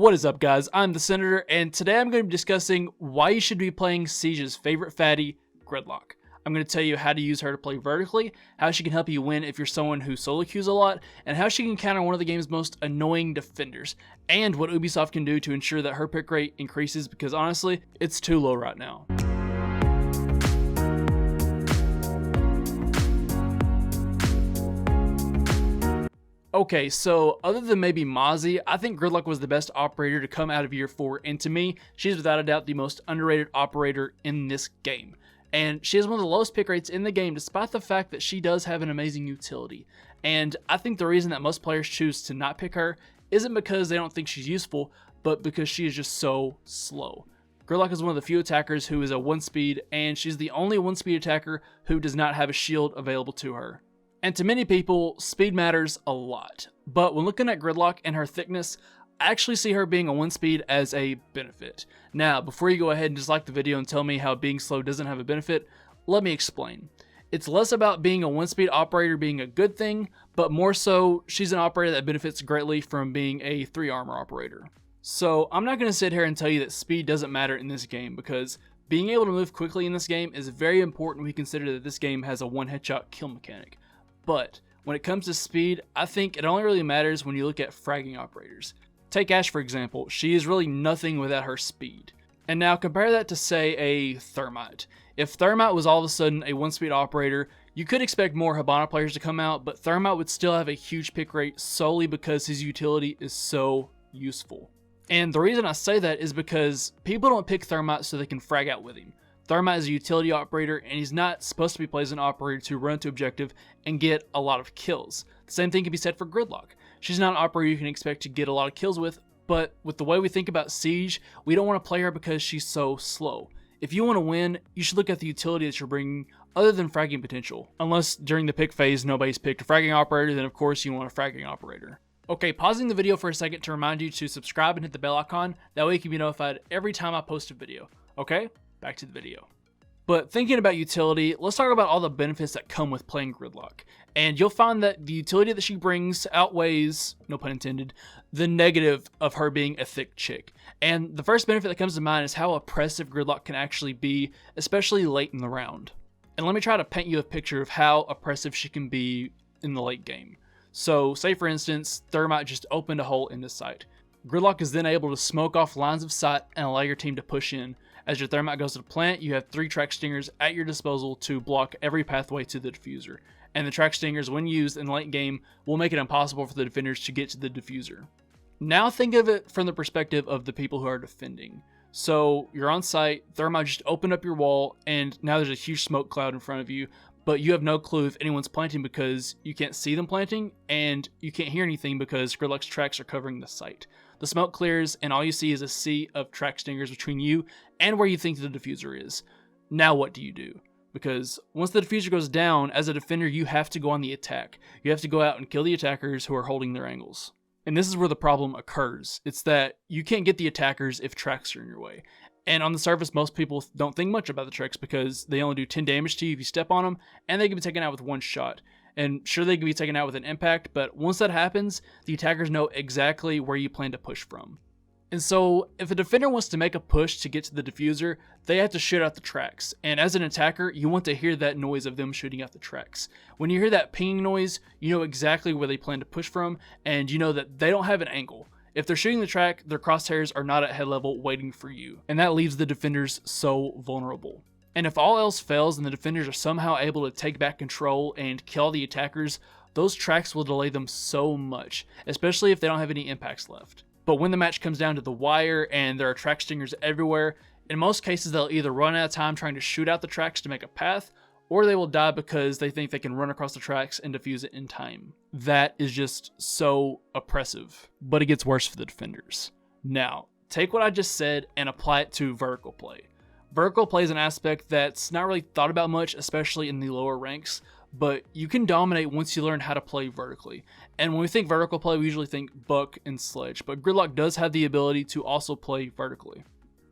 What is up, guys? I'm the Senator, and today I'm going to be discussing why you should be playing Siege's favorite fatty, Gridlock. I'm going to tell you how to use her to play vertically, how she can help you win if you're someone who solo queues a lot, and how she can counter one of the game's most annoying defenders, and what Ubisoft can do to ensure that her pick rate increases because honestly, it's too low right now. Okay, so other than maybe Mozzie, I think Gridlock was the best operator to come out of year 4, and to me, she's without a doubt the most underrated operator in this game. And she has one of the lowest pick rates in the game despite the fact that she does have an amazing utility. And I think the reason that most players choose to not pick her isn't because they don't think she's useful, but because she is just so slow. Gridlock is one of the few attackers who is a 1-speed, and she's the only 1-speed attacker who does not have a shield available to her. And to many people, speed matters a lot. But when looking at Gridlock and her thickness, I actually see her being a 1-speed as a benefit. Now, before you go ahead and dislike the video and tell me how being slow doesn't have a benefit, let me explain. It's less about being a 1-speed operator being a good thing, but more so, she's an operator that benefits greatly from being a 3-armor operator. So, I'm not going to sit here and tell you that speed doesn't matter in this game, because being able to move quickly in this game is very important when we consider that this game has a one-headshot kill mechanic. But when it comes to speed, I think it only really matters when you look at fragging operators. Take Ashe for example, she is really nothing without her speed. And now compare that to say a Thermite. If Thermite was all of a sudden a 1-speed operator, you could expect more Hibana players to come out, but Thermite would still have a huge pick rate solely because his utility is so useful. And the reason I say that is because people don't pick Thermite so they can frag out with him. Thermite is a utility operator, and he's not supposed to be played as an operator to run to objective and get a lot of kills. The same thing can be said for Gridlock. She's not an operator you can expect to get a lot of kills with, but with the way we think about Siege, we don't want to play her because she's so slow. If you want to win, you should look at the utility that you're bringing other than fragging potential. Unless during the pick phase nobody's picked a fragging operator, then of course you want a fragging operator. Okay, pausing the video for a second to remind you to subscribe and hit the bell icon, that way you can be notified every time I post a video. Okay? Back to the video. But thinking about utility, let's talk about all the benefits that come with playing Gridlock. And you'll find that the utility that she brings outweighs, no pun intended, the negative of her being a thick chick. And the first benefit that comes to mind is how oppressive Gridlock can actually be, especially late in the round. And let me try to paint you a picture of how oppressive she can be in the late game. So, say for instance, Thermite just opened a hole into sight. Gridlock is then able to smoke off lines of sight and allow your team to push in. As your Thermite goes to the plant, you have 3 track stingers at your disposal to block every pathway to the diffuser. And the track stingers, when used in the late game, will make it impossible for the defenders to get to the diffuser. Now think of it from the perspective of the people who are defending. So you're on site, Thermite just opened up your wall, and now there's a huge smoke cloud in front of you, but you have no clue if anyone's planting because you can't see them planting, and you can't hear anything because Gridlock's tracks are covering the site. The smoke clears, and all you see is a sea of track stingers between you and where you think the diffuser is. Now what do you do? Because once the diffuser goes down, as a defender, you have to go on the attack. You have to go out and kill the attackers who are holding their angles. And this is where the problem occurs. It's that you can't get the attackers if tracks are in your way. And on the surface, most people don't think much about the tracks because they only do 10 damage to you if you step on them, and they can be taken out with one shot. And sure, they can be taken out with an impact, but once that happens, the attackers know exactly where you plan to push from. And so, if a defender wants to make a push to get to the diffuser, they have to shoot out the tracks. And as an attacker, you want to hear that noise of them shooting out the tracks. When you hear that pinging noise, you know exactly where they plan to push from, and you know that they don't have an angle. If they're shooting the track, their crosshairs are not at head level waiting for you, and that leaves the defenders so vulnerable. And if all else fails and the defenders are somehow able to take back control and kill the attackers, those tracks will delay them so much, especially if they don't have any impacts left. But when the match comes down to the wire and there are track stingers everywhere, in most cases they'll either run out of time trying to shoot out the tracks to make a path, or they will die because they think they can run across the tracks and defuse it in time. That is just so oppressive, but it gets worse for the defenders. Now, take what I just said and apply it to vertical play. Vertical play is an aspect that's not really thought about much, especially in the lower ranks, but you can dominate once you learn how to play vertically. And when we think vertical play, we usually think Buck and Sledge, but Gridlock does have the ability to also play vertically.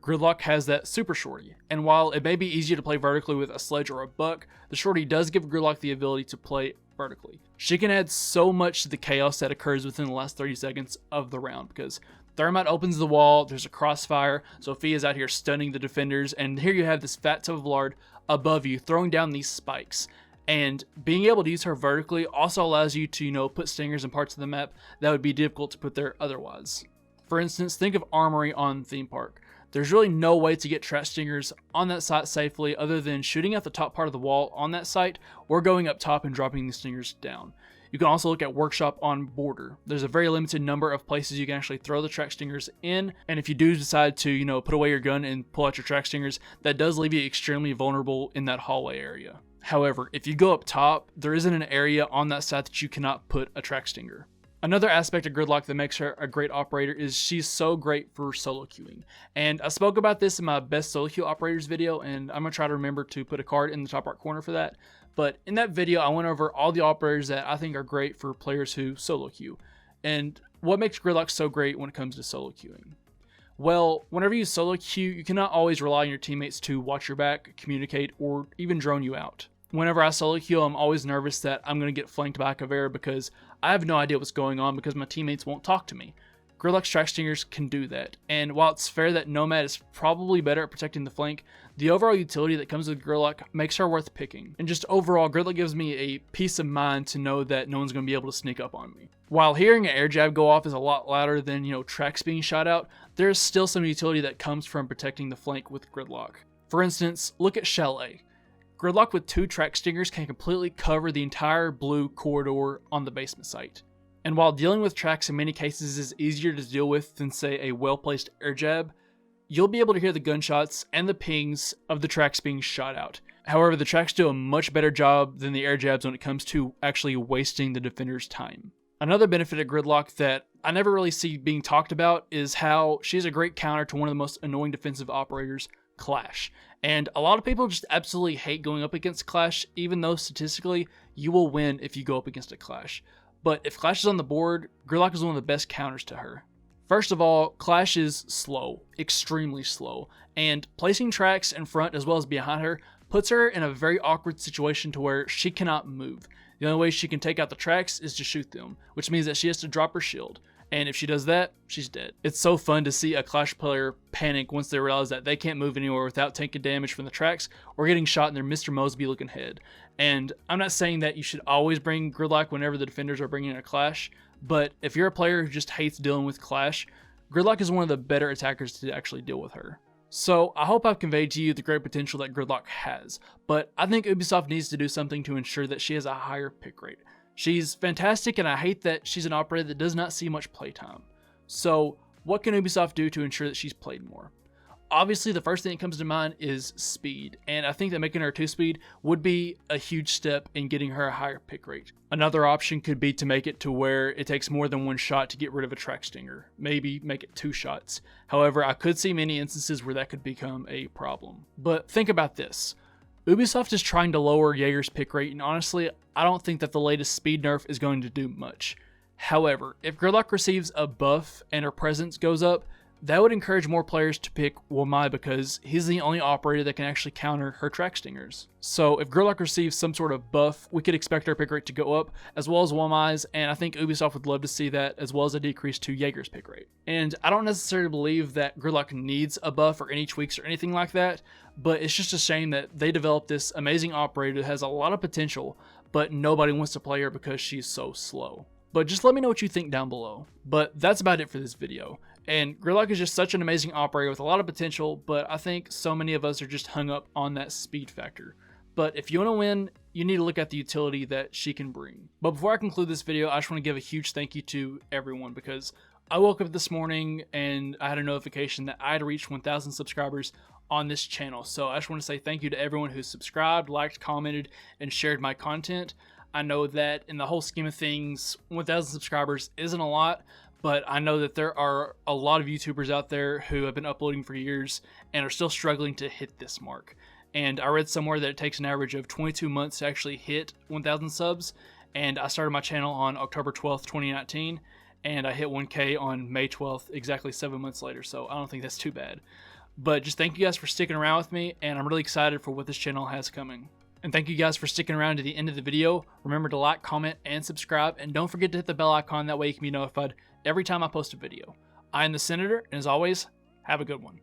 Gridlock has that super shorty, and while it may be easier to play vertically with a Sledge or a Buck, the shorty does give Gridlock the ability to play vertically. She can add so much to the chaos that occurs within the last 30 seconds of the round, because Thermite opens the wall, there's a crossfire, Sophia's out here stunning the defenders, and here you have this fat tub of lard above you throwing down these spikes. And being able to use her vertically also allows you to, put stingers in parts of the map that would be difficult to put there otherwise. For instance, think of Armory on Theme Park. There's really no way to get trash stingers on that site safely other than shooting at the top part of the wall on that site or going up top and dropping the stingers down. You can also look at Workshop on Border. There's a very limited number of places you can actually throw the track stingers in, and if you do decide to, put away your gun and pull out your track stingers, that does leave you extremely vulnerable in that hallway area. However, if you go up top, there isn't an area on that site that you cannot put a track stinger. Another aspect of Gridlock that makes her a great operator is she's so great for solo queuing. And I spoke about this in my best solo queue operators video, and I'm going to try to remember to put a card in the top right corner for that. But in that video, I went over all the operators that I think are great for players who solo queue. And what makes Gridlock so great when it comes to solo queuing? Well, whenever you solo queue, you cannot always rely on your teammates to watch your back, communicate, or even drone you out. Whenever I solo queue, I'm always nervous that I'm going to get flanked by a Caveira because I have no idea what's going on because my teammates won't talk to me. Gridlock's track stingers can do that, and while it's fair that Nomad is probably better at protecting the flank, the overall utility that comes with Gridlock makes her worth picking. And just overall, Gridlock gives me a peace of mind to know that no one's going to be able to sneak up on me. While hearing an air jab go off is a lot louder than, tracks being shot out, there's still some utility that comes from protecting the flank with Gridlock. For instance, look at Chalet. Gridlock with 2 track stingers can completely cover the entire blue corridor on the basement site. And while dealing with tracks in many cases is easier to deal with than, say, a well-placed air jab, you'll be able to hear the gunshots and the pings of the tracks being shot out. However, the tracks do a much better job than the air jabs when it comes to actually wasting the defender's time. Another benefit of Gridlock that I never really see being talked about is how she's a great counter to one of the most annoying defensive operators, Clash. And a lot of people just absolutely hate going up against Clash, even though statistically you will win if you go up against a Clash. But if Clash is on the board, Gridlock is one of the best counters to her. First of all, Clash is slow, extremely slow, and placing tracks in front as well as behind her puts her in a very awkward situation to where she cannot move. The only way she can take out the tracks is to shoot them, which means that she has to drop her shield. And if she does that, she's dead. It's so fun to see a Clash player panic once they realize that they can't move anywhere without taking damage from the tracks or getting shot in their Mr. Mosby looking head. And I'm not saying that you should always bring Gridlock whenever the defenders are bringing in a Clash, but if you're a player who just hates dealing with Clash, Gridlock is one of the better attackers to actually deal with her. So I hope I've conveyed to you the great potential that Gridlock has, but I think Ubisoft needs to do something to ensure that she has a higher pick rate. She's fantastic, and I hate that she's an operator that does not see much playtime. So what can Ubisoft do to ensure that she's played more? Obviously, the first thing that comes to mind is speed, and I think that making her 2-speed would be a huge step in getting her a higher pick rate. Another option could be to make it to where it takes more than 1 shot to get rid of a track stinger. Maybe make it 2 shots. However, I could see many instances where that could become a problem. But think about this. Ubisoft is trying to lower Jaeger's pick rate, and honestly, I don't think that the latest speed nerf is going to do much. However, if Gridlock receives a buff and her presence goes up, that would encourage more players to pick Wamai because he's the only operator that can actually counter her track stingers. So if Gridlock receives some sort of buff, we could expect her pick rate to go up, as well as Wamai's, and I think Ubisoft would love to see that, as well as a decrease to Jaeger's pick rate. And I don't necessarily believe that Gridlock needs a buff or any tweaks or anything like that, but it's just a shame that they developed this amazing operator that has a lot of potential, but nobody wants to play her because she's so slow. But just let me know what you think down below. But that's about it for this video. And Gridlock is just such an amazing operator with a lot of potential, but I think so many of us are just hung up on that speed factor. But if you want to win, you need to look at the utility that she can bring. But before I conclude this video, I just want to give a huge thank you to everyone because I woke up this morning and I had a notification that I had reached 1,000 subscribers on this channel. So I just want to say thank you to everyone who subscribed, liked, commented, and shared my content. I know that in the whole scheme of things, 1,000 subscribers isn't a lot, but I know that there are a lot of YouTubers out there who have been uploading for years and are still struggling to hit this mark. And I read somewhere that it takes an average of 22 months to actually hit 1,000 subs. And I started my channel on October 12th, 2019, and I hit 1K on May 12th, exactly 7 months later. So I don't think that's too bad. But just thank you guys for sticking around with me, and I'm really excited for what this channel has coming. And thank you guys for sticking around to the end of the video. Remember to like, comment, and subscribe, and don't forget to hit the bell icon, that way you can be notified every time I post a video. I am the Senator, and as always, have a good one.